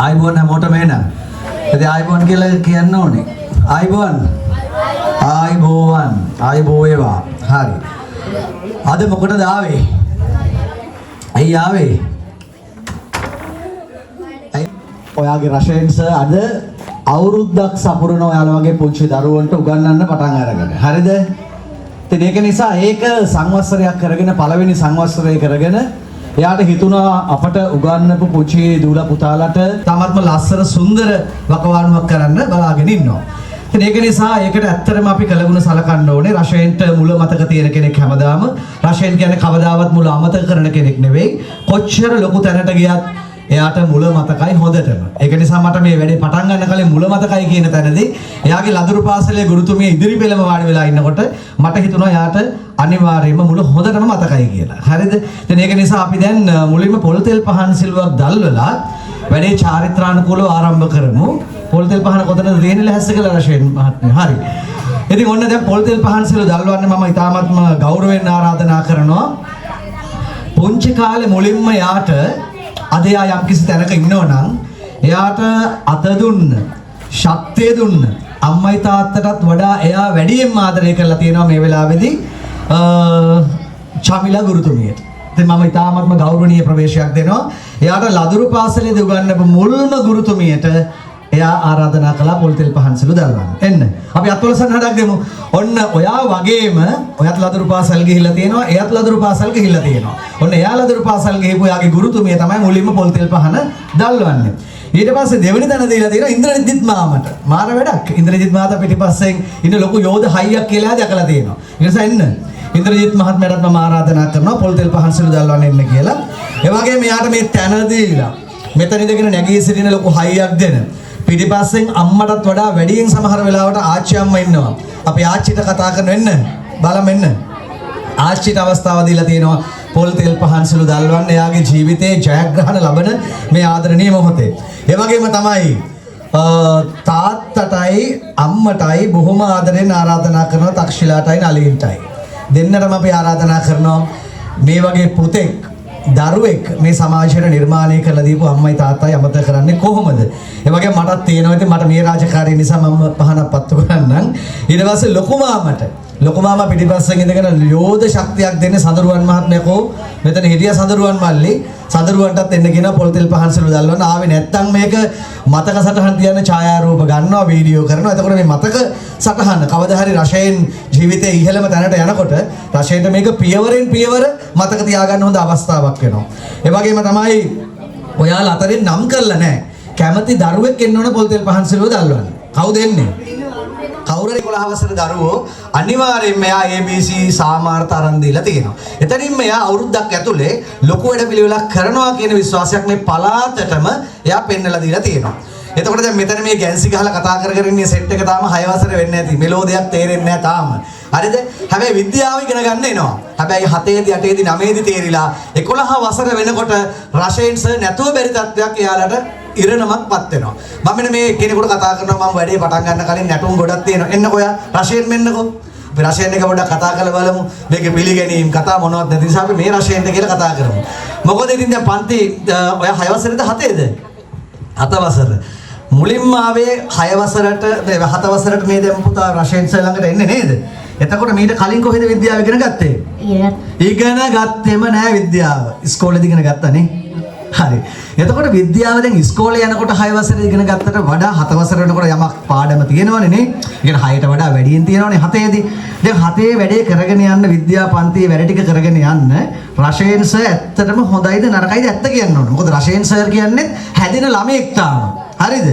ආයිබෝන් හැමෝටම එන. ඉතින් ආයිබෝන් කියලා කියන්න ඕනේ. ආයිබෝන්. ආයිබෝ වේවා. හරි. අද මොකටද ආවේ? ඇයි ආවේ? ඔයාගේ රෂෙන්ස අද අවුරුද්දක් සපුරන ඔයාලා වගේ පුංචි දරුවන්ට උගන්වන්න පටන් අරගෙන. හරිද? ඉතින් ඒක නිසා ඒක සංවත්සරයක් කරගෙන පළවෙනි සංවත්සරය කරගෙන එයාට හිතුණා අපට උගන්වපු පුංචි දූලා පුතාලට තාමත්ම ලස්සන සුන්දර වකවානුවක් කරන්න බලාගෙන ඉන්නවා. ඉතින් ඒක නිසා ඒකට ඇත්තටම අපි කලගුණ සලකන්න ඕනේ. රෂෙන්ට මුල මතක තියෙන කෙනෙක් හැමදාම රෂෙන් කියන්නේ කවදාවත් මුල අමතක කරන කෙනෙක් නෙවෙයි. කොච්චර ලොකු තැනට ගියත් එයාට මුල මතකයි හොඳටම. ඒක නිසා මට මේ වැඩේ පටන් ගන්න කලින් මුල මතකයි කියන තැනදී එයාගේ ලදරු පාසලේ ගුරුතුමිය ඉදිරි පෙළම වාඩි වෙලා ඉන්නකොට මට හිතුණා එයාට අනිවාර්යයෙන්ම මුල හොඳටම මතකයි කියලා. හරිද? ඉතින් ඒක නිසා අපි දැන් මුලින්ම පොල් තෙල් පහන් සිල්වක් දැල්වලා වැඩේ චාරිත්‍රානුකූලව ආරම්භ කරමු. පොල් තෙල් පහන කොතනද දෙන්නේ ලැහැස්ස කියලා රෂෙන් මහත්මයා. හරි. ඉතින් ඔන්න දැන් පොල් තෙල් පහන් සිල් දැල්වන්න මම ඉතාමත්ම ගෞරවයෙන් ආරාධනා කරනවා. පුංචි කාලේ මුලින්ම යාට අද යා යම් කිසි තැනක ඉන්නවනම් එයාට අත දුන්න ශක්තිය දුන්න අම්මයි තාත්තටත් වඩා එයා වැඩියෙන් ආදරය කරලා තියෙනවා මේ වෙලාවේදී චමිලා ගුරුතුමියට. ඉතින් මම ඉතාමත්ම ගෞරවනීය ප්‍රවේශයක් දෙනවා. එයාට ලදරු පාසලේදී උගන්වපු මුල්ම ගුරුතුමියට එයා ආරාධනා කළා පොල් තෙල් පහන් සිළු දැල්වන්න. එන්න. අපි අත්වල සන්නහඩක් දෙමු. ඔන්න ඔයා වගේම ඔයත් ලදරු පාසල් ගිහිල්ලා තියෙනවා. එයත් ලදරු පාසල් ගිහිල්ලා තියෙනවා. ඔන්න එයා ලදරු පාසල් ගිහපු එයාගේ ගුරුතුමිය තමයි මුලින්ම පොල් තෙල් පහන දැල්වන්නේ. ඊට පස්සේ දෙවෙනි තැන දීලා තියෙනවා ඉන්ද්‍රජිත් මාමට. මාර වැඩක්. ඉන්ද්‍රජිත් මාතා පිටිපස්සෙන් ඉන්න ලොකු යෝධ හයියක් කියලා දැකලා තියෙනවා. ඒ නිසා එන්න. ඉන්ද්‍රජිත් මහත්මයාටත් මම ආරාධනා කරනවා පොල් තෙල් පහන් සිළු දැල්වන්න එන්න කියලා. ඒ වගේම මෙයාට මේ තැන දීලා මෙතන ඉඳගෙන නැගී සිටින ලොකු හයියක් දෙන පිටිපස්සෙන් අම්මටත් වඩා වැඩියෙන් සමහර වෙලාවට ආච්චි අම්මා ඉන්නවා. අපි ආච්චිට කතා කරන වෙන්න බලමු එන්න. ආච්චිට අවස්ථාව දීලා තියෙනවා පොල් තෙල් පහන් සිළු දැල්වන්න එයාගේ ජීවිතේ ජයග්‍රහණ ලබන මේ ආදරණීය මොහොතේ. ඒ වගේම තමයි තාත්තටයි අම්මටයි බොහොම ආදරෙන් ආරාධනා කරනවා තක්ෂිලාටයි නලින්ටයි. දෙන්නටම අපි ආරාධනා කරනවා මේ වගේ පුතෙක් දරුවෙක් මේ සමාජයට නිර්මාණය කරලා දීපු අම්මයි තාත්තයි අමතක කරන්නේ කොහොමද? ඒ වගේ මටත් තියෙනවා. ඉතින් මට මේ රාජකාරිය නිසා මම පහනක් පත්තු කරන්නම්. ඊට පස්සේ ලොකු මාමා පිටිපස්සෙන් ඉඳගෙන යෝධ ශක්තියක් දෙන්නේ සඳරුවන් මහත්මයාකෝ මෙතන හිටියා සඳරුවන් මල්ලි. සඳරුවන්ටත් එන්න කියන පොල් තෙල් පහන් සිළු දැල්වන්න ආවේ නැත්තම් මේක මතක සටහන් තියන්න ඡායාරූප ගන්නවා වීඩියෝ කරනවා. එතකොට මේ මතක සටහන කවදා හරි රෂයෙන් ජීවිතේ ඉහළම තැනට යනකොට රෂයට මේක පියවරෙන් පියවර මතක තියාගන්න හොඳ අවස්ථාවක් වෙනවා. ඒ වගේම තමයි ඔයාලා අතරින් නම් කරලා නැහැ. කැමති දරුවෙක් එන්න ඕන පොල් තෙල් පහන් සිළුව දැල්වන්න. කවුද එන්නේ? කවුරු හරි 11 වසර දරුවෝ අනිවාර්යයෙන්ම මෙයා ABC සාමාර්ථ අරන් දීලා තියෙනවා. එතනින් මෙයා අවුරුද්දක් ඇතුලේ ලොකු වැඩ පිළිවෙලක් කරනවා කියන විශ්වාසයක් මේ පලාතටම එයා පෙන්නලා දීලා තියෙනවා. එතකොට දැන් මෙතන මේ ගැන්සි ගහලා කතා කර කර ඉන්නේ සෙට් එක තාම 6 වසර වෙන්නේ නැති. මෙලෝඩියක් තේරෙන්නේ නැහැ තාම. හරිද? හැබැයි විද්‍යාව ඉගෙන ගන්න එනවා. හැබැයි 7ේදී 8ේදී 9ේදී තේරිලා 11 වසර වෙනකොට රෂෙන්ස් නැතුව බැරි තත්ත්වයක් එයාලට ඉරණමක්පත් වෙනවා. මම මෙන්න මේ කෙනෙකුට කතා කරනවා මම වැඩේ පටන් ගන්න කලින් නැටුම් ගොඩක් තියෙනවා. එන්නකෝ ඔයා රෂයෙන් මෙන්නකෝ. අපි රෂයෙන් එක පොඩ්ඩක් කතා කරලා බලමු. මේකේ පිළිගැනීම් කතා මොනවද නැති නිසා අපි මේ රෂයෙන්ද කියලා කතා කරමු. මොකද ඉතින් දැන් පන්ති ඔයා 6 වසරේද 7ේද? 7 වසර. මුලින්ම ආවේ 6 වසරට 7 වසරට මේ දැන් පුතා රෂයෙන් ළඟට එන්නේ නේද? එතකොට මීට කලින් කොහෙද විද්‍යාව ඉගෙන ගත්තේ? ඉගෙන ගත්තෙම නෑ විද්‍යාව. ඉස්කෝලේදී ඉගෙන ගත්තා නේ. හරි. එතකොට විද්‍යාව දැන් ඉස්කෝලේ යනකොට 6 වසරේ ඉගෙන ගත්තට වඩා 7 වසර වෙනකොට යමක් පාඩම තියෙනවනේ නේ. ඒ කියන්නේ 6ට වඩා වැඩියෙන් තියෙනවනේ 7ේදී. දැන් 7ේ වැඩේ කරගෙන යන්න විද්‍යා පන්තියේ වැඩ ටික කරගෙන යන්න රෂයෙන් සර් ඇත්තටම හොඳයිද නරකයිද ඇත්ත කියන්න ඕනේ. මොකද රෂයෙන් සර් කියන්නේ හැදෙන ළමෙක් තාම. හරිද?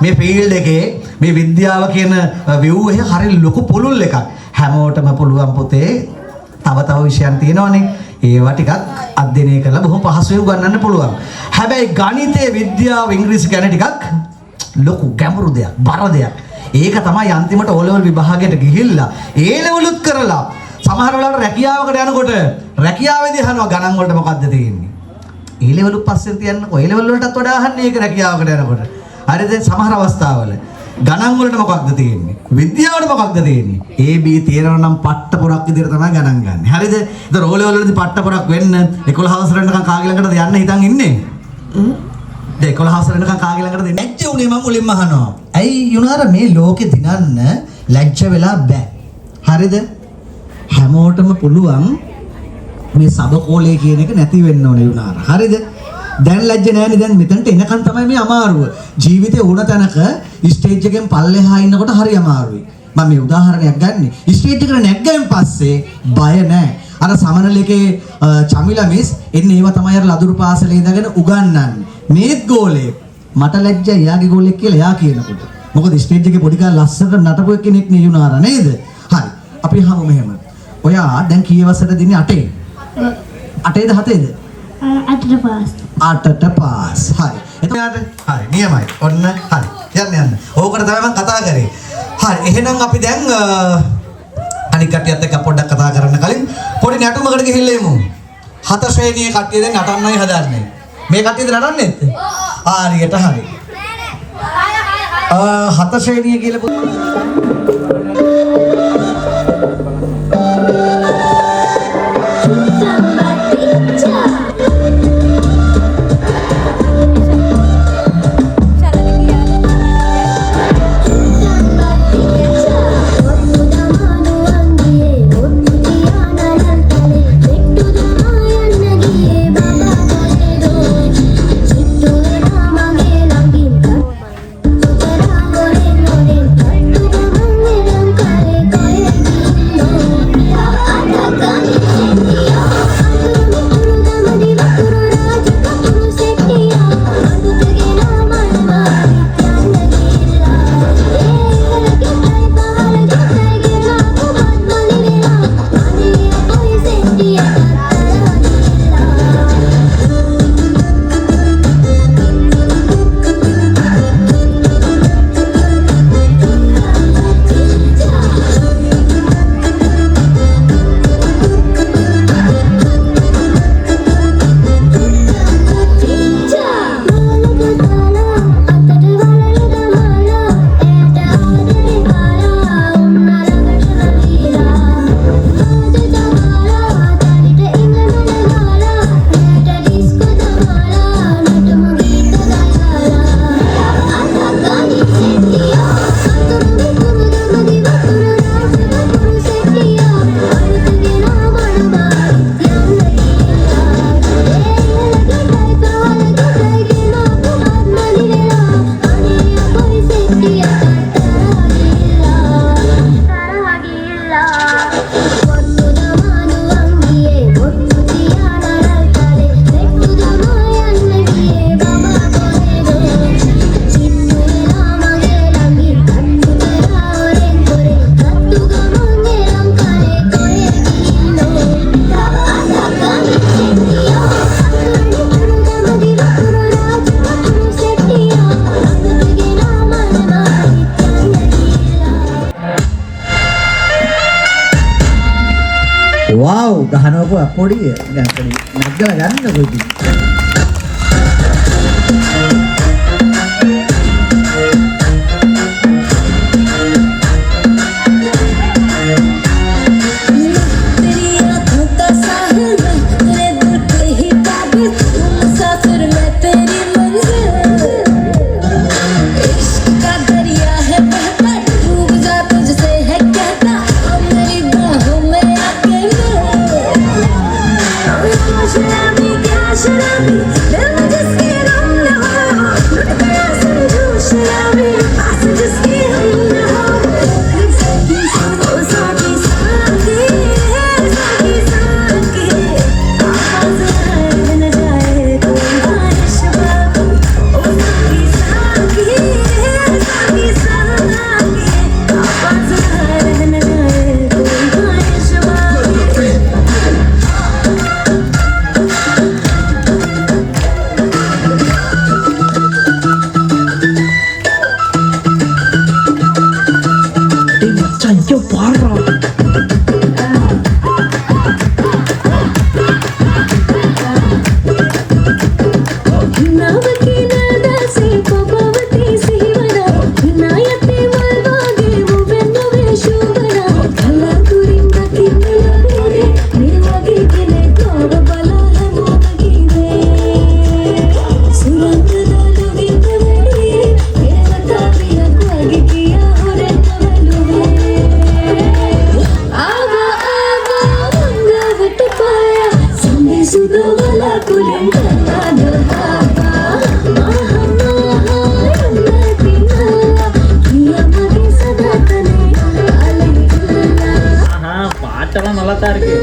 මේ ෆීල්ඩ් එකේ මේ විද්‍යාව කියන view එක හරිය ලොකු පුළුල් එකක්. හැමෝටම පුළුවන් පුතේ තව විෂයන් තියෙනවනේ. ඒවා ටිකක් අධ්‍යයනය කරලා බොහොම පහසුවෙන් උගන්වන්න පුළුවන්. හැබැයි ගණිතය, විද්‍යාව, ඉංග්‍රීසි ගැන ටිකක් ලොකු ගැඹුරු දෙයක්, බර දෙයක්. ඒක තමයි අන්තිමට O level විභාගයට ගිහිල්ලා A levelුත් කරලා සමහර වෙලාවට රැකියාවකට යනකොට රැකියාවේදී අහනවා ගණන් වලට මොකද්ද තියෙන්නේ? A levelුත් පස්සෙන් තියන්නකෝ. A level වලටත් වඩා අහන්නේ ඒක රැකියාවකට යනකොට. හරිද? සමහර අවස්ථාවල ගණන් වලට මොකක්ද තියෙන්නේ? විද්‍යාවට මොකක්ද තියෙන්නේ? A B තියෙනවා නම් පට්ට පොරක් විදිහට තමයි ගණන් ගන්න. හරිද? ඒතර O level වලදී පට්ට පොරක් වෙන්න 11 වසරකට කාගේ ළඟටද යන්න හිතන් ඉන්නේ? දෙකොළ හවසරනකම් කාගේ ළඟට දෙන්නේ? ලැජ්ජ උනේ මම මුලින්ම අහනවා. ඇයි යුනාර මේ ලෝකේ දිනන්න ලැජ්ජ වෙලා බෑ. හරිද? හැමෝටම පුළුවන් මේ සබකෝලේ කියන එක නැති වෙන්න ඕනේ යුනාර. හරිද? දැන් ලැජ්ජ නැහැනේ. දැන් මෙතනට එනකන් තමයි මේ අමාරුව. ජීවිතේ ඕන තැනක ස්ටේජ් එකෙන් පල්ලෙහා ඉන්නකොට හරි අමාරුයි. මම මේ උදාහරණයක් ගන්නෙ. ස්ටේජ් එකට නැග්ගයින් පස්සේ බය නැහැ. අර සමනලේකේ චමිලා මිස් එන්නේ ඒව තමයි අර ලදුරු පාසලේ ඉඳගෙන උගන්වන්නේ. මේත් ගෝලේ මට ලැජ්ජයි යාගේ ගෝලෙක් කියලා යා කියනකොට. මොකද ස්ටේජ් එකේ පොඩි කාලේ ලස්සනට නටපු කෙනෙක් නේ යුනාර නේද? හරි. අපි අහමු මෙහෙම. ඔයා දැන් කී වසරද දින්නේ 8? 8ද 7ද? 8ට පාස්. 8ට පාස්. හරි. එතකොට හරි නියමයි. ඔන්න හරි. යන්න. ඕකට තමයි මම කතා කරේ. හරි. එහෙනම් අපි දැන් අනික් කට්ටියත් එක්ක පොඩ්ඩක් කතා කරන්න කලින් පොඩි නැටුමකට ගිහිල්ලා එමු. 7 ශ්‍රේණියේ කට්ටිය දැන් නටන්නයි හදන්නේ. මේ කට්ටියද නටන්නේත්? හරියට හරි. 7 ශ්‍රේණිය කියලා Wow, ගහනවපු අපොඩිය නැග්ගලා ගන්න කොයිද? සුදු වලකුලෙන් කරන බබා පාටලා නලතාරකේ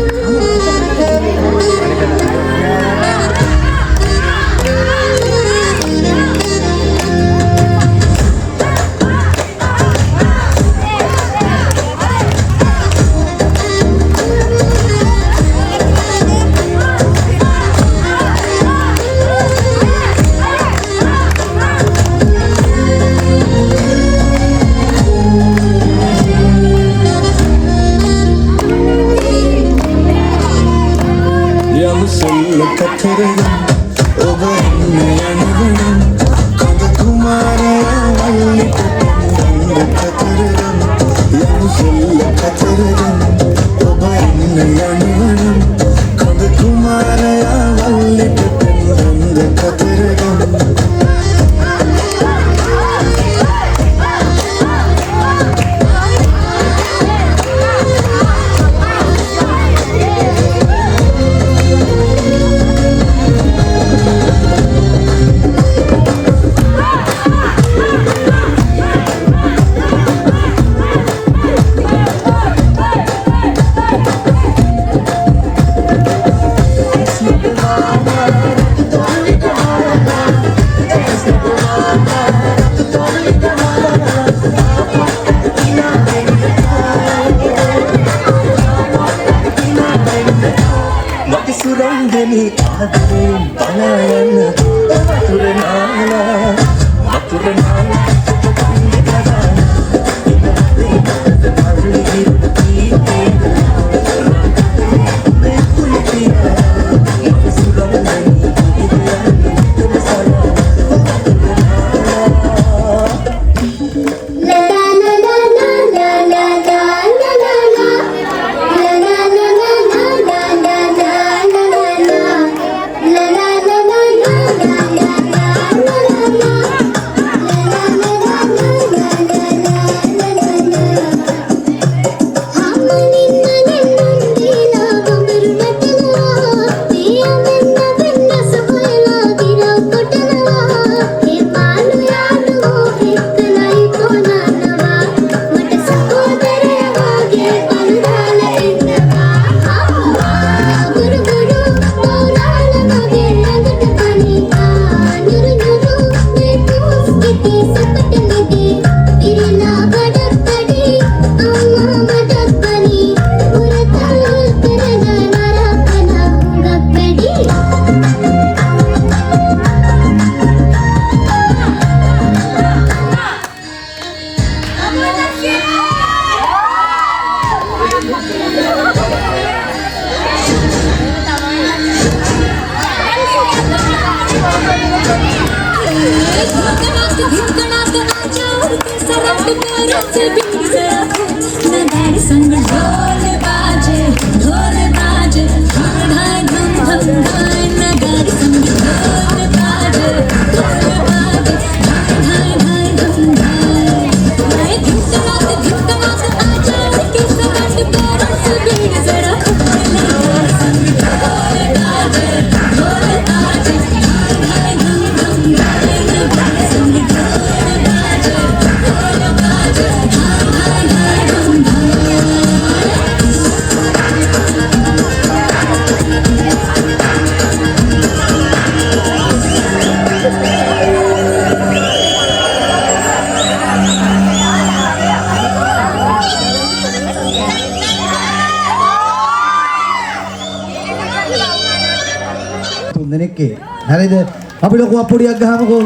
දෙනෙක්ගේ හරිද අපි ලොකු අප්පුඩියක් ගහමුකෝ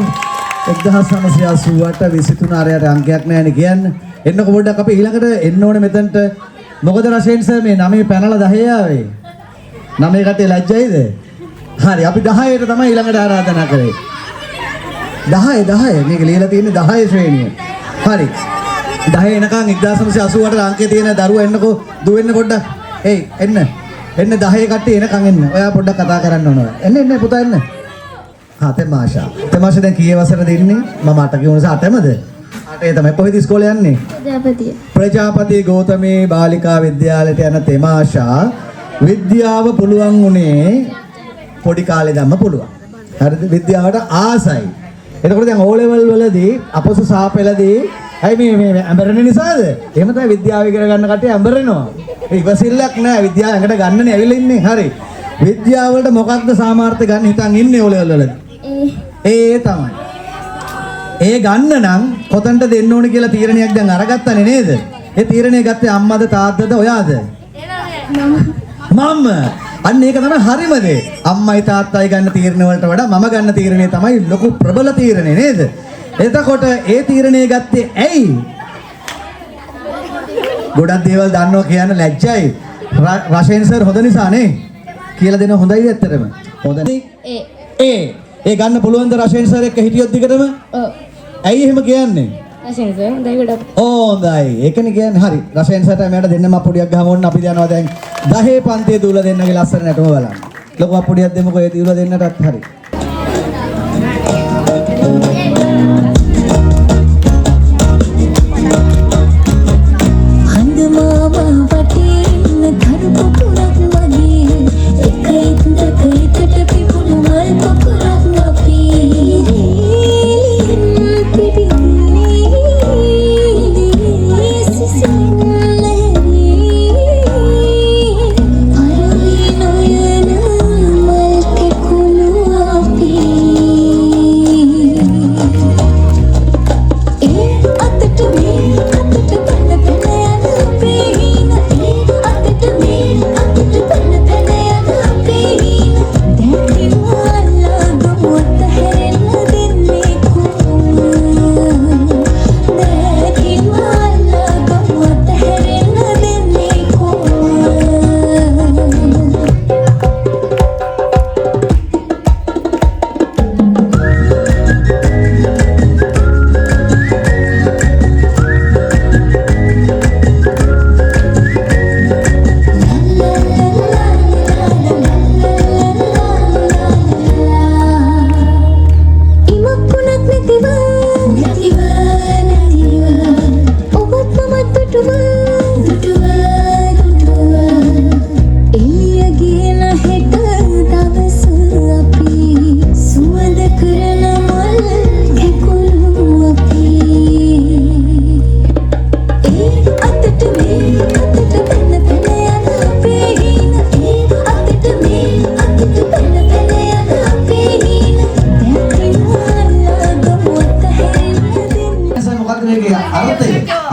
1988 23 ආරයට අංකයක් නැහැ නේ කියන්න එන්නකො පොඩ්ඩක් අපි ඊළඟට එන්න ඕනේ මෙතනට මොකද රෂෙන් සර් මේ 9 පැනලා 10 ආවේ 9 කටේ ලැජ්ජයිද හරි අපි 10ට තමයි ඊළඟට ආරාධනා කරේ 10 මේක ලියලා තියෙන්නේ 10 ශ්‍රේණිය හරි 10 එනකන් 1988 අංකේ තියෙන දරුවා එන්නකෝ දුවෙන්න පොඩ්ඩක් එයි එන්න 10 කට්ටිය එනකන් එන්න ඔයා පොඩ්ඩක් කතා කරන්න ඕන එන්න පුතා එන්න තමාෂා දැන් කීයේ වසරද ඉන්නේ මම 8 කිව්ව නිසා 8මද 8 තමයි කොහෙද ඉස්කෝලේ යන්නේ ප්‍රජාපති ගෞතමී බාලිකා විද්‍යාලයට යන තමාෂා විද්‍යාව පුළුවන් උනේ පොඩි කාලේ දැම්ම පුළුවන්. හරිද? විද්‍යාවට ආසයි. එතකොට දැන් O level වලදී අපොස සාපෙලදී ඇයි මේ ඇඹරෙන නිසාද? එහෙම තමයි විද්‍යාව ඉගෙන ගන්න කට්ටිය ඇඹරෙනවා. ඒ ඉවසිල්ලක් නෑ විද්‍යාව ඇඟට ගන්නනේ ඇවිල්ලා ඉන්නේ. හරි. විද්‍යාව වලට මොකක්ද සාමාර්ථය ගන්න හිතන් ඉන්නේ O level වලදී? ඒ තමයි. ඒ ගන්න නම් කොතනට දෙන්න ඕනේ කියලා තීරණයක් දැන් අරගත්තනේ නේද? ඒ තීරණය ගත්තේ අම්මද තාත්තද ඔයාද? මම. අන්න ඒක තමයි හරිම දේ. අම්මයි තාත්තයි ගන්න තීරණ වලට වඩා මම ගන්න තීරණය තමයි ලොකු ප්‍රබල තීරණය නේද? එතකොට ඒ තීරණය ගත්තේ ඇයි? ගොඩක් දේවල් දන්නවා කියන ලැජ්ජයි. රෂෙන් සර් හොඳ නිසා නේ. කියලා දෙන හොඳයි ඇත්තටම. හොඳයි. ඒ ගන්න පුළුවන් ද රෂෙන් සර් එක්ක හිටියොත් දිගටම? ඔව්. ඇයි එහෙම කියන්නේ? රෂෙන් සර් හොඳයි ගොඩක්. හොඳයි. ඒකනේ කියන්නේ. හරි. රෂෙන් සර්ට මට දෙන්නම අප්පුඩියක් ගහමු ඕන්න අපි යනවා දැන් 10 පන්තියේ දූලා දෙන්නගේ ලස්සන නටුම බලන්න. ලොකු අප්පුඩියක් දෙමුකෝ ඒ දූලා දෙන්නටත් හරි.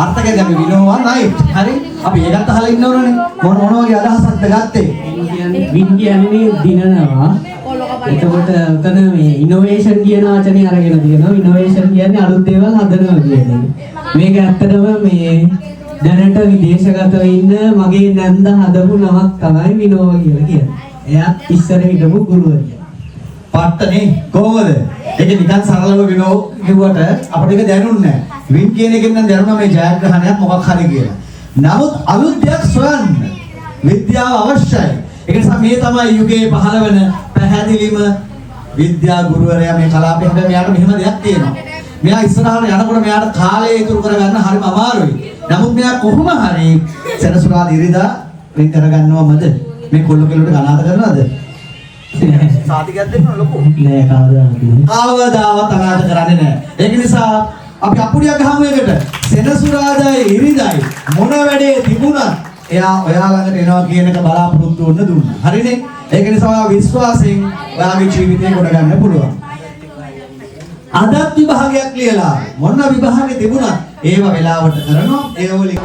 අර්ථකය අපි විනෝවා නයිට්. හරි? අපි ඒකත් අහලා ඉන්න ඕනනේ. මොන වගේ අදහසක්ද ගත්තේ? වින් කියන්නේ දිනනවා. එතකොට උතන මේ ඉනෝවේෂන් කියන වචනේ අරගෙන තියෙනවා. ඉනෝවේෂන් කියන්නේ අලුත් දේවල් හදනවා කියන එක. මේක ඇත්තටම මේ දැනට විදේශගතව ඉන්න මගේ නැන්ද හදපු නමක් තමයි විනෝව කියලා කියන්නේ. එයාත් ඉස්සර හිටපු ගුරුවරයා. පට්ටනේ කොහොමද? ඒක නිකන් සරලව විනෝ කිව්වට අපිට ඒක දැනුන්නේ නැහැ. වින් කියන එකෙන් නම් දැනුණා මේ ජයග්‍රහණයක් මොකක් හරි කියලා. නමුත් අලුත් දෙයක් සොයන්න විද්‍යාව අවශ්‍යයි. ඒ නිසා මේ තමයි යුගයේ පහළ වෙන පැහැදිලිම විද්‍යා ගුරුවරයා මේ කලාපේ. හැබැයි මෙයාට මෙහෙම දෙයක් තියෙනවා. මෙයා ඉස්සරහට යනකොට මෙයාට කාලය ඉතුරු කරගන්න හරිම අමාරුයි. නමුත් මෙයා කොහොම හරි සෙනසුරාදා ඉරිදා වෙන් කරගන්නවමද? මේ කොල්ල කෙල්ලට ගණාත කරනවද? සාතිකයක් දෙන්න ලොකු. නෑ කවදාවත් අනාථ කරන්නේ නෑ. ඒක නිසා අපි අප්පුඩියක් ගහමු එකට. සෙනසුරාදායි ඉරිදායි මොන වැඩේ තිබුණත් එයා ඔයා ළඟට එනවා කියන එක බලාපොරොත්තු වෙන්න දුන්නා. හරිනේ? ඒක නිසා ඔයා විශ්වාසයෙන් ඔයාගේ ජීවිතේ කොට ගන්න පුළුවන්. අදත් විභාගයක් ලියලා මොන විභාගෙ තිබුණත් ඒව වෙලාවට කරනවා. ඒ වලින්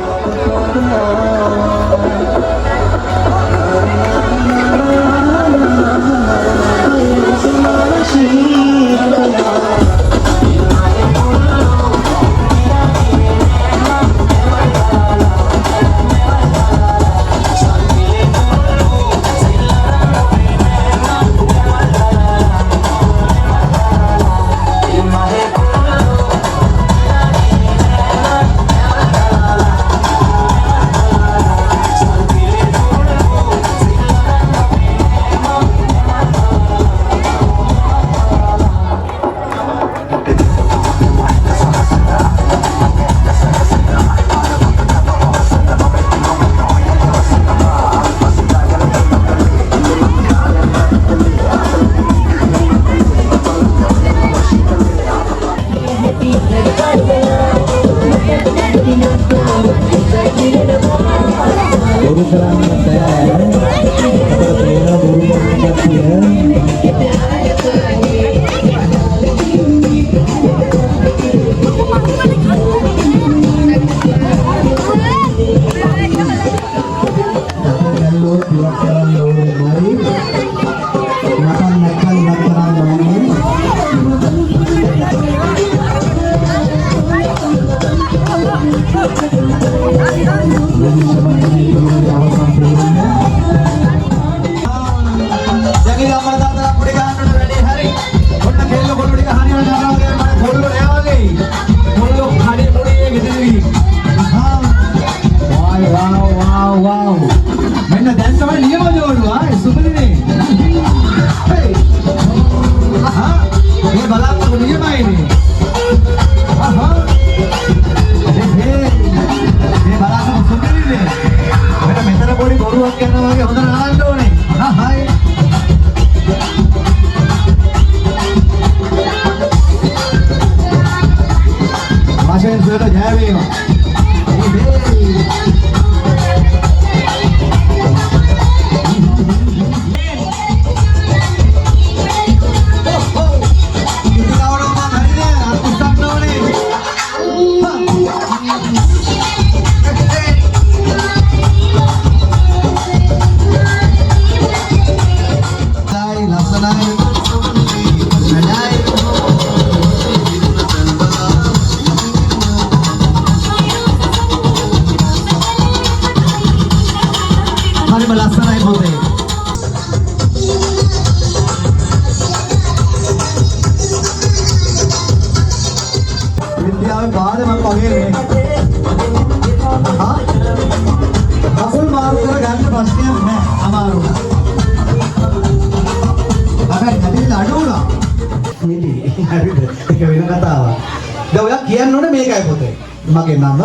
Kalau dua orang lawan mari, makan lawan. Jadi apa tanda pernikahan udah ready hari? Udah kelo kalau pernikahan udah jalan lagi, mana follow ya lagi? Follow hari mudi gitu lagi. Wow. Mana dan sama dia mau jual wah, super ini. Hey, ini balap aku dia main ini. Ini balap aku super ini. Mana mentera body baru akan lagi, udah nalan dulu nih. Hai. Masih sudah jadi. Hari melaksanakan putih. Vidya बाद में पगे में हाँ अकुल मारू कर घर में बसते हैं मैं हमारू अगर घटी लाडू ना मिली ඒක වෙන කතාවක්. දැන් ඔයා කියන්න ඕනේ මේකයි පොතේ. මගේ නම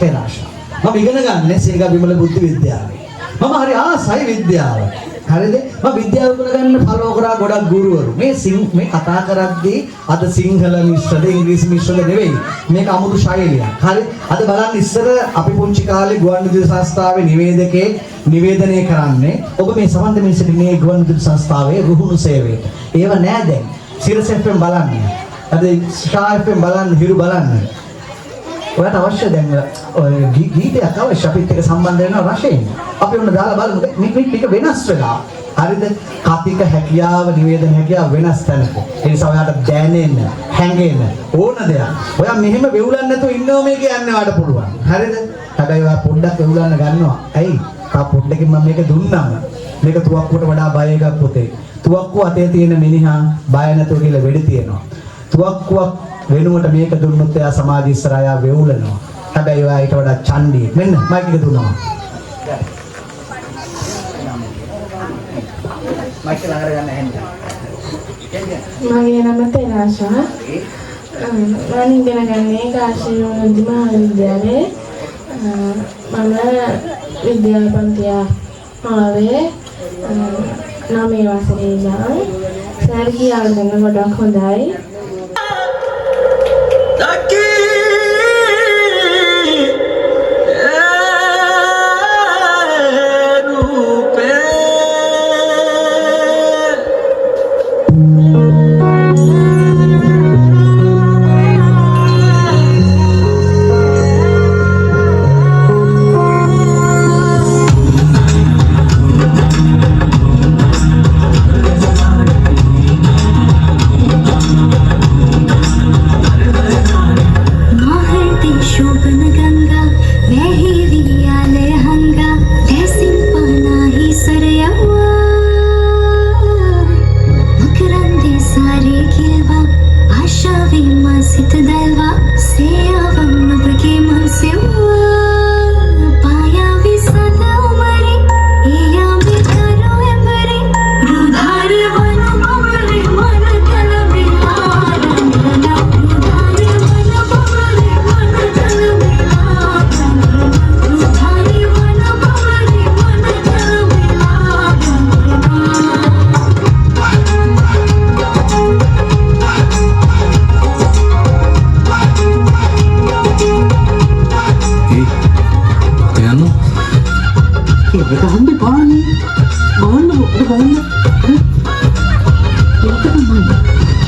තෙරාෂා. මම ඉගෙන ගන්නේ සීගා විමල බුද්ධ විද්‍යාලයේ. මම හරි ආසයි විද්‍යාව. හරිද? මම විද්‍යාව ඉගෙන ගන්න ෆලෝ කරා ගොඩක් ගුරුවරු. මේ කතා කරද්දී අද සිංහල මිශ්‍රද ඉංග්‍රීසි මිශ්‍රද නෙවෙයි. මේක අමුතු ශෛලියක්. හරි? අද බලන්න ඉස්සර අපි පුංචි කාලේ ගුවන්විදුලි සංස්ථාවේ නිවේදකේ නිවේදනය කරන්නේ ඔබ මේ සමන්ත මිනිස්සුන්ට මේ ගුවන්විදුලි සංස්ථාවේ රුහුණු සේවයට. ඒව නෑ දැන්. සිරස FM බලන්න. අද ෂා FM බලන්න, හිරු බලන්න. ඔයාට අවශ්‍ය දැන් ඔය ගීතයක් අවශ්‍ය අපිත් එක්ක සම්බන්ධ වෙනවා රසයෙන්. අපි ඔන්න දාලා බලමු මේක වෙනස් වෙලා. හරිද? කතික හැකියාව, නිවේදන හැකියාව වෙනස් තැනක. ඒ නිසා ඔයාට දැනෙන්න, හැංගෙන්න ඕන දෙයක්. ඔයා මෙහෙම වෙවුලන්න නැතුව ඉන්නව මේක යන්න ඔයාට පුළුවන්. හරිද? හැබැයි ඔයා පොඩ්ඩක් වෙවුලන්න ගන්නවා. ඇයි? තා පොඩ්ඩකින් මම මේක දුන්නාම මේක තුවක්කුවට වඩා බය එකක් පොතේ. තුවක්කුව අතේ තියෙන මිනිහා බය නැතුව කියලා වෙඩි තියනවා. තුවක්කුවක් වෙනුවට මේක දුන්නොත් එයා සමාජ ඉස්සරහා වෙවුලනවා. හැබැයි ඔයා ඊට වඩා චණ්ඩියෙක්. මෙන්න මයික් එක දුන්නා. මයික් එක ළඟට ගන්න හැන්ද. මගේ නම තෙරාෂා. මම ඉගෙන ගන්නේ කාශ්‍යප මහාවිද්‍යාලයේ. මම විද්‍යාපන්තිය ආවේ 9 වසරේ ඉඳන්. සර් කියාගෙන ගොඩක් හොඳයි.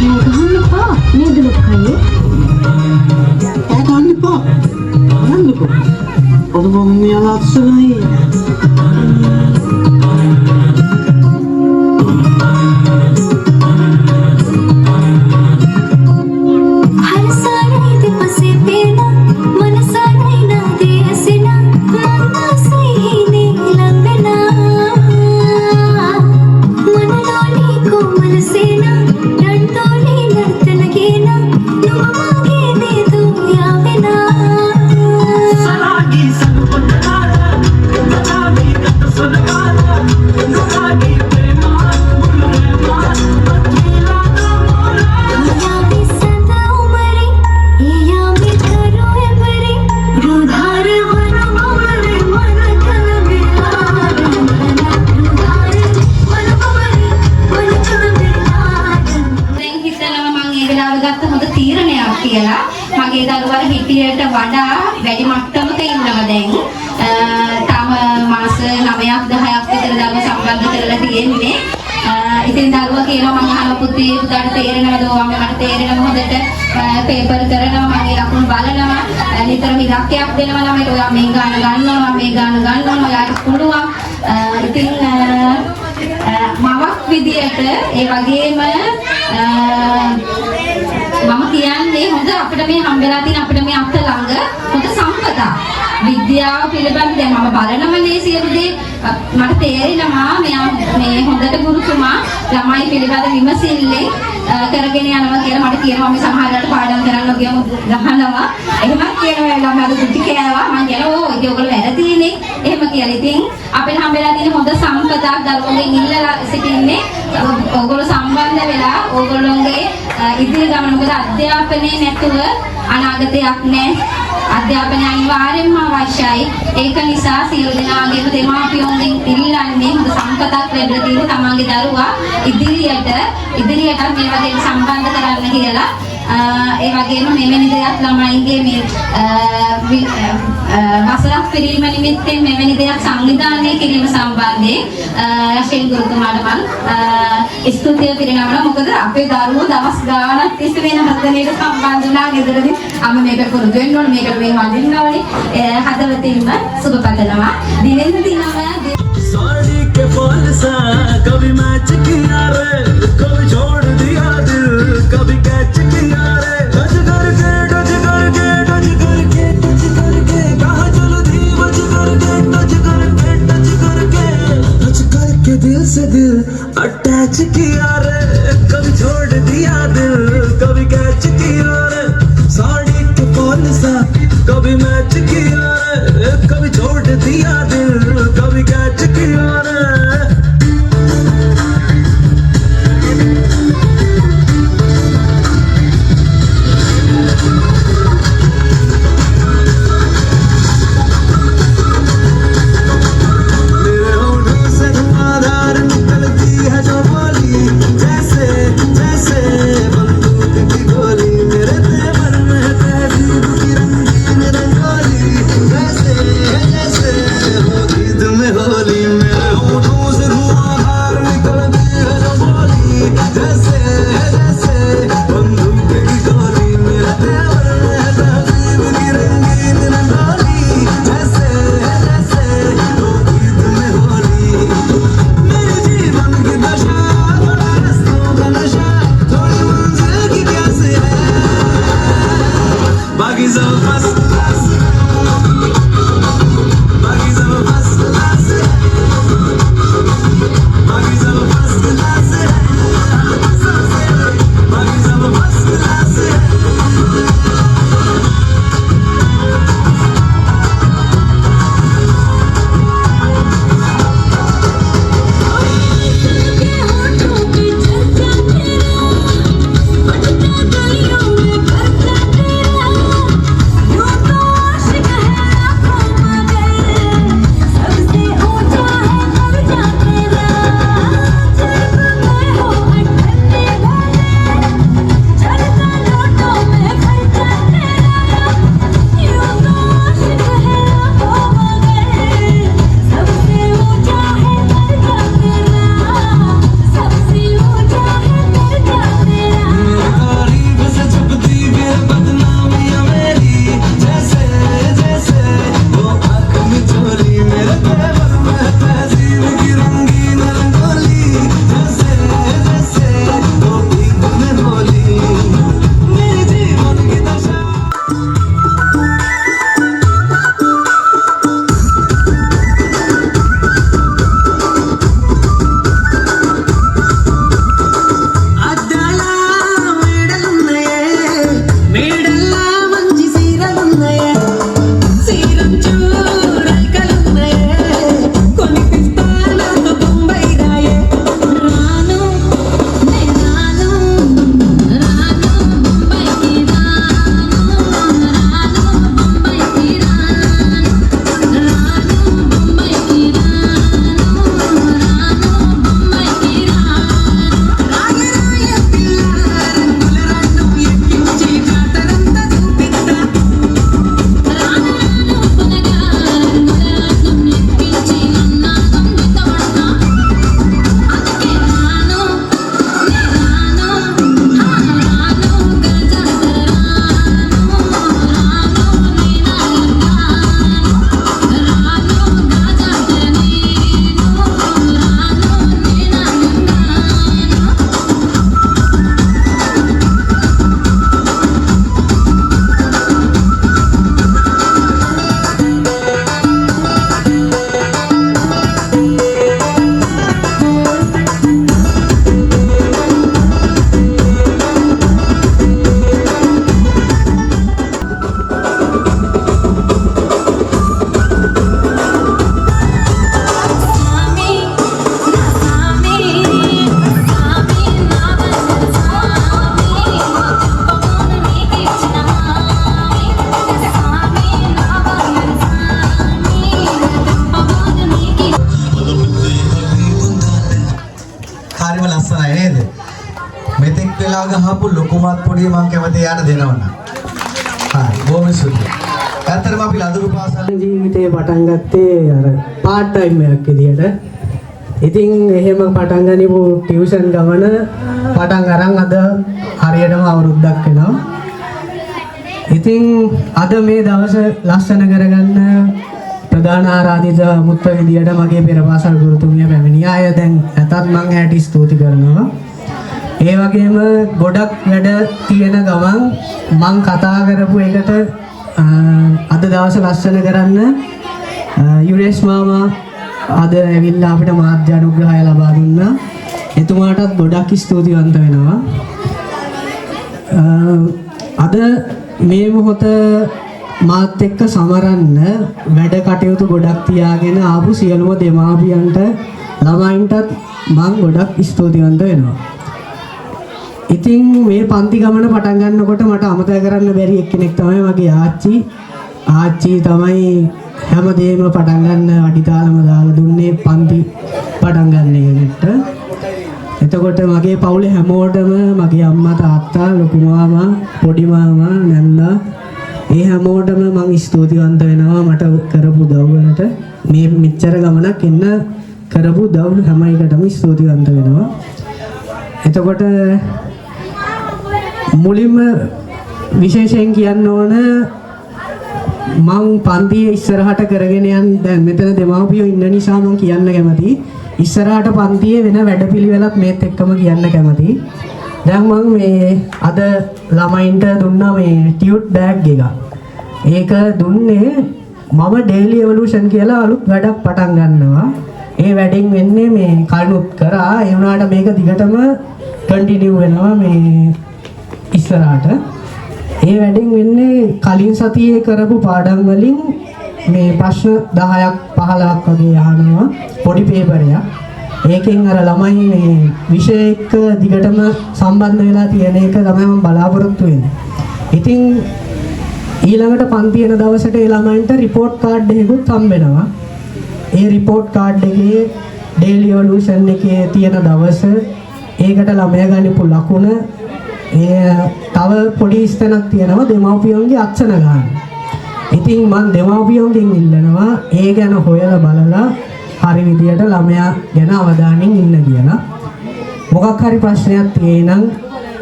ගහන්න එපා නේද ලොක්කයි? ගහන්න එපා. ගහන්නකෝ. පොඩ මොන්නේ අලක්ෂණයි. මගේ දරුවා හිටියට වඩා වැඩි මට්ටමක ඉන්නවා දැන්. තම මාස 9ක් 10ක් විතර දරුවා සම්බන්ධ කරලා තියෙන්නේ. ඉතින් දරුවා කියනවා මම අහන පුතේ පුතාට තේරෙනවද? ඔයාම මට තේරෙනවා හොඳට පේපර් කරනවා මගේ ලකුණු බලනවා. නිතරම ඉලක්කයක් දෙනවා ළමයට ඔයා මේ ගාන ගන්නවා මේ ගාන ගන්නවා ඔයාට පුළුවන්. ඉතින් මවක් විදියට ඒ වගේම මම කියන්නේ හොඳ අපිට මේ හම්බෙලා තියෙන අපිට මේ අත ළඟ හොඳ සම්පතක්. විද්‍යාව පිළිබඳ දැන් මම බලනවනේ සියලු දේ මට තේරෙනවා මෙයා මේ හොඳට ගුරුතුමා ළමයි පිළිබඳ විමසිල්ලෙන් කරගෙන යනවා කියලා මට කියනවා මේ සමහරවිට පාඩම් කරන්න ගියම ගහනවා. එහෙමත් කියනවා ළමයි දුටි කෑවා මම කියනවා ඕ ඉතින් ඔයගොල්ලෝ වැරදිනේ. එහෙම කියලා. ඉතින් අපිට හම්බෙලා තියෙන හොඳ සම්පතක් දරුවෝගෙන් ඉල්ලලා සිටින්නේ ඔයගොල්ලෝ සම්බන්ධ වෙලා ඔයගොල්ලෝගේ ඉදිරි ගමන මොකද අධ්‍යාපනයේ නැතුව අනාගතයක් නැහැ. අධ්‍යාපනය අනිවාර්යෙන්ම අවශ්‍යයි. ඒක නිසා සියලු දෙනාගේම දෙමාපියෝන්ගෙන් ඉල්ලන්නේ හොඳ සම්පතක් ලැබලා තියෙන තමන්ගේ දරුවා ඉදිරියට මේ වගේ සම්බන්ධ කරන්න කියලා. ඒ වගේම මෙවැනි දෙයක් ළමයින්ගේ මේ වසරක් පිරීම නිමිත්තෙන් මෙවැනි දෙයක් සංවිධානය කිරීම සම්බන්ධයෙන් රශීල් ගුරුතුමාට මම ස්තුතිය පිරිනමනවා. මොකද අපේ දරුවෝ දවස් ගාණක් තිස්සේ වෙන හදනේට සම්බන්ධ වුණා. ගෙදරදී අම්ම මේක පුරුදු වෙන්න ඕනේ මේකට මේ වදින්න ඕනේ. හදවතින්ම සුබ පතනවා. දිනෙන් දිනම साड़ी के फूल सा कभी मैच किया रे कभी छोड़ दिया दिल कभी कैच किया रे टच करके टच करके टच करके टच करके कहाँ चल दी बच करके टच करके टच करके टच करके दिल से दिल अटैच किया रे कभी छोड़ दिया दिल कभी कैच किया रे साड़ी के फूल सा कभी मैच किया रे कभी छोड़ दिया दिल कभी कैच किया रे मेरे होठों से धुआंधार निकलती है जो बोली जैसे जैसे बंदूक की गोली मेरे तेवर में तहजीब की रंगीन रंगोली जैसे जैसे होगी तुम्हें होली मेरे होठों से धुआंधार निकलती है जो बोली जैसे जैसे बंदूक की गोली मेरे तेवर में तहजीब की रंगीन रंगोली जैसे जैसे होगी तुम्हें होली मेरे जीवन की दशा थोड़ा रस्तों का नशा थोड़ी मंजिल की प्यास है बाकी सब फर्स्ट क्लास बाकी सब फर्स्ट क्लास बाकी सब फर्स्ट क्लास बाकी सब फर्स्ट क्लास के होठों पे चर्चा तेरी වෙලා ගහපු ලොකුමත් පොඩිය මම කැමති යාට දෙනවනම්. හරි බොහොම සුදුයි. ඇත්තටම අපි ලදරු පාසල් ජීවිතේ පටන් ගත්තේ අර පාර්ට් ටයිම් එකක් විදියට. ඉතින් එහෙම පටන් ගනිපු ටියුෂන් ගමන පටන් අරන් අද හරියටම අවුරුද්දක් වෙනවා. ඉතින් අද මේ දවස ලස්සන කරගන්න ප්‍රධාන ආරාධිත මුත්ත විදියට මගේ පෙර පාසල් ගුරුතුමිය පැමිණියා. අය දැන් නැතත් මම ඇයට ස්තුති කරනවා. ඒ වගේම ගොඩක් වැඩ තියෙන ගමන් මම කතා කරපු එකට අද දවස ලස්සන කරන්න යුරේෂ් මාමා අද ඇවිල්ලා අපිට මාධ්‍ය අනුග්‍රහය ලබා දුන්නා. එතුමාටත් ගොඩක් ස්තුතිවන්ත වෙනවා. අද මේ මොහොත මාත් එක්ක සමරන්න වැඩ කටයුතු ගොඩක් තියාගෙන ආපු සියලුම දෙමාපියන්ට ළමයින්ටත් මම ගොඩක් ස්තුතිවන්ත වෙනවා. ඉතින් මේ පන්ති ගමන පටන් ගන්නකොට මට අමතක කරන්න බැරි එක්කෙනෙක් තමයි මගේ ආච්චි. ආච්චි තමයි හැමදේම පටන් ගන්න අඩිතාලම දාලා දුන්නේ පන්ති පටන් ගන්න එකට. එතකොට මගේ පවුලේ හැමෝටම මගේ අම්මා තාත්තා ලොකු මාමා පොඩි මාමා නැන්දා ඒ හැමෝටම මම ස්තුතිවන්ත වෙනවා මට කරපු උදව් වලට. මේ මෙච්චර ගමනක් එන්න කරපු උදව් හැම එකටම ස්තුතිවන්ත වෙනවා. එතකොට මුලින්ම විශේෂයෙන් කියන්න ඕන මං පන්තියේ ඉස්සරහට කරගෙන යන දැන් මෙතන දෙමාපියෝ ඉන්න නිසා මං කියන්න කැමතියි. ඉස්සරහට පන්තියේ වෙන වැඩපිළිවෙලක් මේත් එක්කම කියන්න කැමතියි. දැන් මං මේ අද ළමයින්ට දුන්නා මේ ටියුට් බෑග් එක. ඒක දුන්නේ මම ඩේලි එවලූෂන් කියලා අලුත් වැඩක් පටන් ගන්නවා. ඒ වැඩින් වෙන්නේ මේ කලුත් කරා ඒ වුණාට මේක දිගටම කන්ටිනියු වෙනවා මේ ඉස්සරහට. ඒ වැඩින් වෙන්නේ කලින් සතියේ කරපු පාඩම් වලින් මේ ප්‍රශ්න 10ක් 15ක් වගේ අහනවා පොඩි පේපරයක්. ඒකෙන් අර ළමයි මේ විෂය එක්ක දිගටම සම්බන්ධ වෙලා තියෙන එක තමයි මම බලාපොරොත්තු වෙන්නේ. ඉතින් ඊළඟට පන්ති යන දවසට ඒ ළමයින්ට රිපෝට් කාඩ් එකකුත් හම්බෙනවා. ඒ රිපෝට් කාඩ් එකේ ඩේලි එවලූෂන් එකේ තියෙන දවස ඒකට ළමයා ගනිපු ලකුණ තව පොඩි ස්තනක් තියෙනවා දෙමාපියන්ගේ අක්ෂර ගන්න. ඉතින් මම දෙමාපියන්ගෙන් ඉල්ලනවා ඒ ගැන හොයලා බලලා හරි විදියට ළමයා ගැන අවධානයෙන් ඉන්න කියලා. මොකක් හරි ප්‍රශ්නයක් තියෙනම්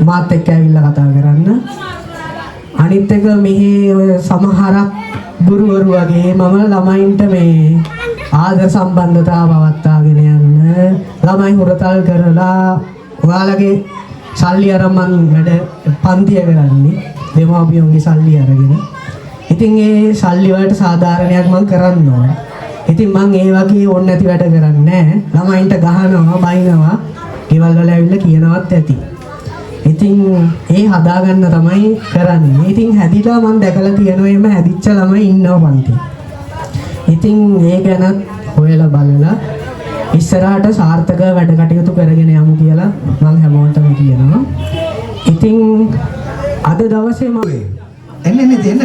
මාත් එක්ක ඇවිල්ලා කතා කරන්න. අනිත් එක මෙහි සමහරක් ගුරුවරු වගේ මම ළමයින්ට මේ ආදර සම්බන්ධතාව පවත්වාගෙන යන්න ළමයි හුරතල් කරලා ඔයාලගේ සල්ලි අරන් මං වැඩ පන්තිය කරන්නේ දෙමාපියන්ගේ සල්ලි අරගෙන. ඉතින් ඒ සල්ලි වලට සාධාරණයක් මං කරන්න ඕන. ඉතින් මං ඒ වගේ ඕන නැති වැඩ කරන්නේ නැහැ. ළමයින්ට ගහනවා, බයිනවා, ගෙවල් වල ඇවිල්ලා කියනවත් ඇති. ඉතින් ඒ හදාගන්න තමයි කරන්නේ. ඉතින් හැදිලා මං දැකලා තියෙනවා එimhe හැදිච්ච ළමයි ඉන්නවා පන්තියේ. ඉතින් ඒ ගැන හොයලා බලලා ඉස්සරහට සාර්ථක වැඩ කටයුතු කරගෙන යමු කියලා මම හැමෝටම කියනවා. ඉතින් අද දවසේ මම එන්න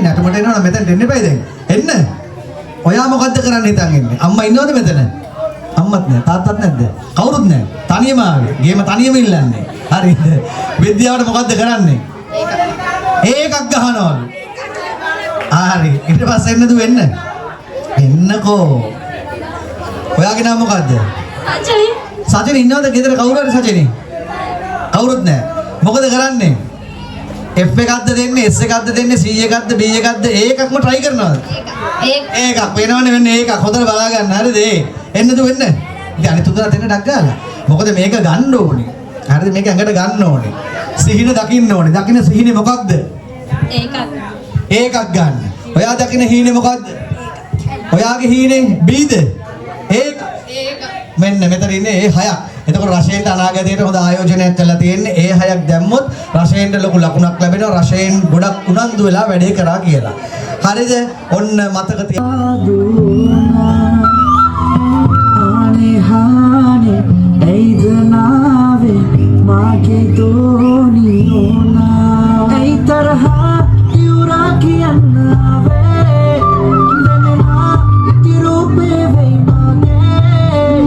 නැටුමට එනවනම් මෙතනට එන්න එපායි දැන්. එන්න. ඔයා මොකද්ද කරන්න හිතන් ඉන්නේ? අම්මා ඉන්නවද මෙතන? අම්මත් නැහැ, තාත්තත් නැද්ද? කවුරුත් නැහැ. තනියම ආවේ. ගේම තනියම ඉල්ලන්නේ. හරිද? විද්‍යාවට මොකද්ද කරන්නේ? ඒකක් ගහනවලු. හරි. ඊට පස්සේ එන්නද වෙන්න? එන්නකෝ. ඔයාගේ නම මොකද්ද? සජනි. සජනි ඉන්නවද ගෙදර කවුරු හරි සජනි? කවුරුත් නැහැ. මොකද කරන්නේ? F එකක්ද දෙන්නේ, S එකක්ද දෙන්නේ, C එකක්ද, B එකක්ද? ඒකක්ම try කරනවද? ඒකක් වෙනවනේ වෙන්නේ ඒකක්. හොඳට බලා ගන්න. හරිද? එන්නද වෙන්න? ඉතින් අනිත් උදේට එන්න ඩක් ගාලා. මොකද මේක ගන්න ඕනේ. හරිද? මේක ඇඟට ගන්න ඕනේ. සිහින දකින්න ඕනේ. දකින්න සිහිනේ මොකක්ද? ඒකක් ගන්න. ඔයා දකින්න හීනේ මොකක්ද? ඔයාගේ හීනේ Bද? ඒක මෙන්න මෙතන ඉන්නේ ඒ හයක්. එතකොට රෂයෙන්ට අනාගතයට හොඳ ආයෝජනයක් කරලා තියෙන්නේ. ඒ හයක් දැම්මොත් රෂයෙන්ට ලොකු ලකුණක් ලැබෙනවා. රෂයෙන් ගොඩක් උනන්දු වෙලා වැඩේ කරා කියලා. හරිද? ඔන්න මතක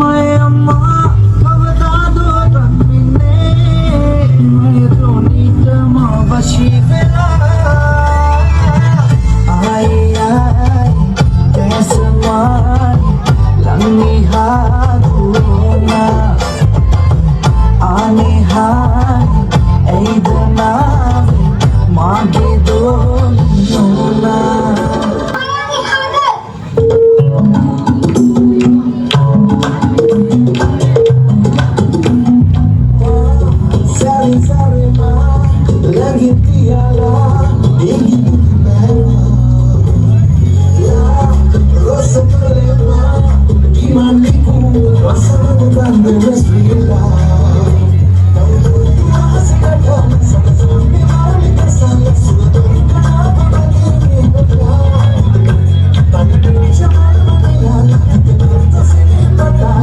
मैं अम्मा कवता दो रंग में मैं तो lagi tiada ingin rasa terlena di maniku rasa bukan bersedia masih ada sama-sama hari tersalah sudah kenapa begini tapi jangan menilai kita sini patah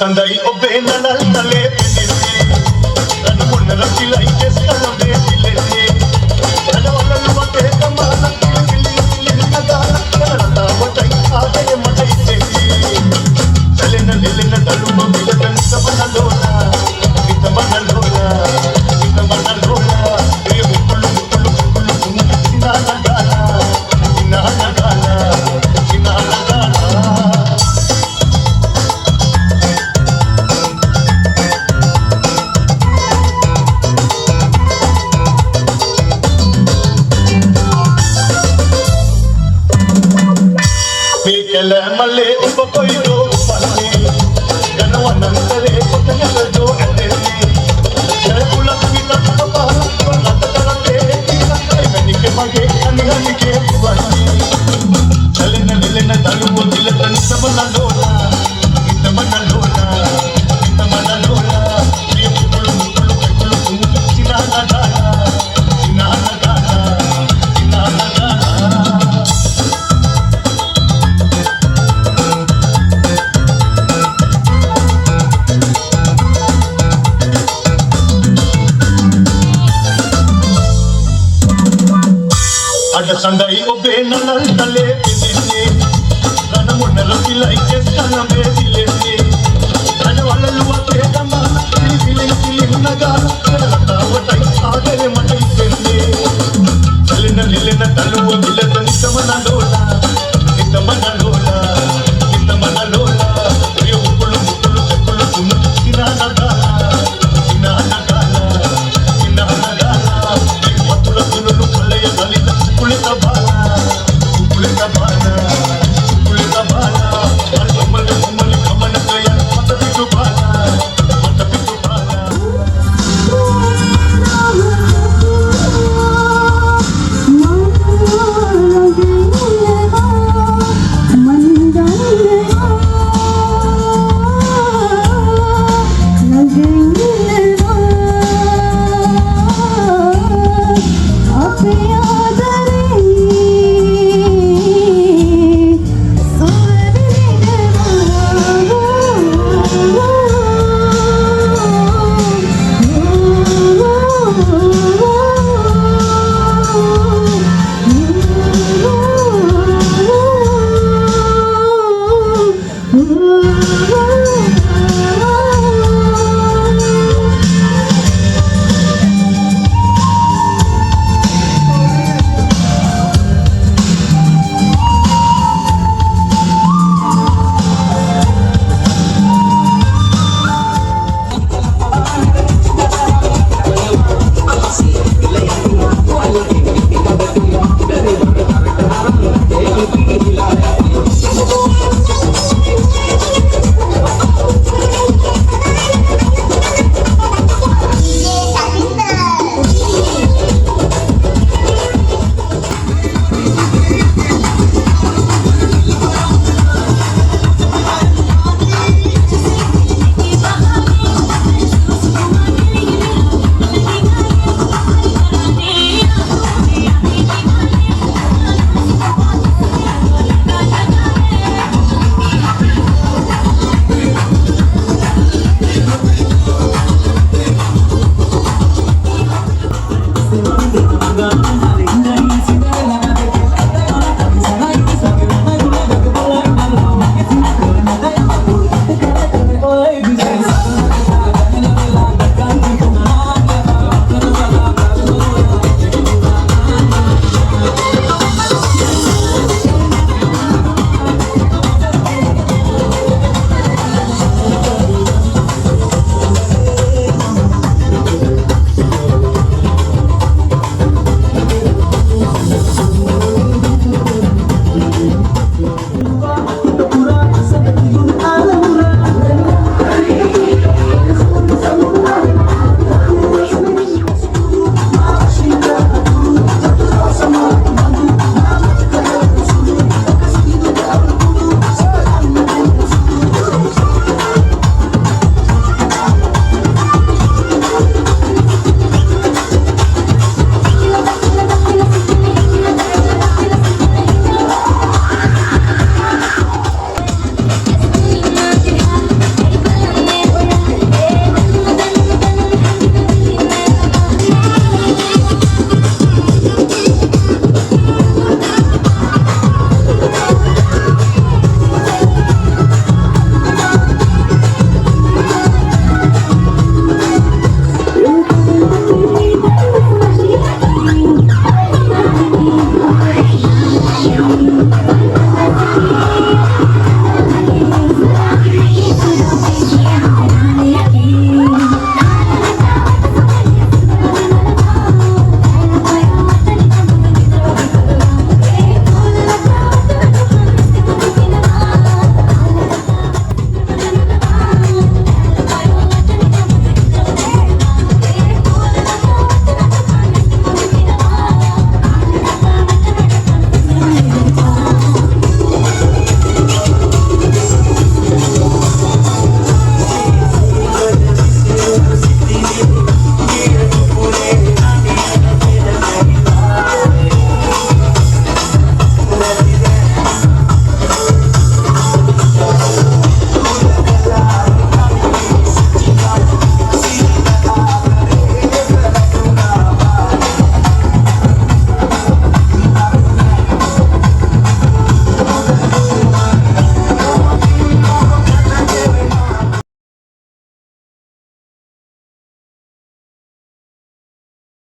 Sandai obena nal tale pinisi anu munna kilai keskala betilesi anu wala lumate kamala kili nagala kanata watai aade matai sehi salena lelena daluma biladan sabanalona itamanalona ye mukulu sinana gala कोई दो पलने गनवनंतरे कोतने जो अतेने जय पुलक की तक पा लत करते की नकई में के मगे अनगन के बनी चले न ले न दारू वो दिल तन सब न लोला इतमन लोला इतमन लोला ये कुलु कुलु कुलु चिना ना गाना चिना ना गाना चिना ना गाना අඩ සඳයි ඔබේ නනල් තලේ පිදෙන්නේ රන මොනර පිලයි කනමේ දිලෙන්නේ රන වලලුව තේ තමා පිලිලි පිලිලි නගා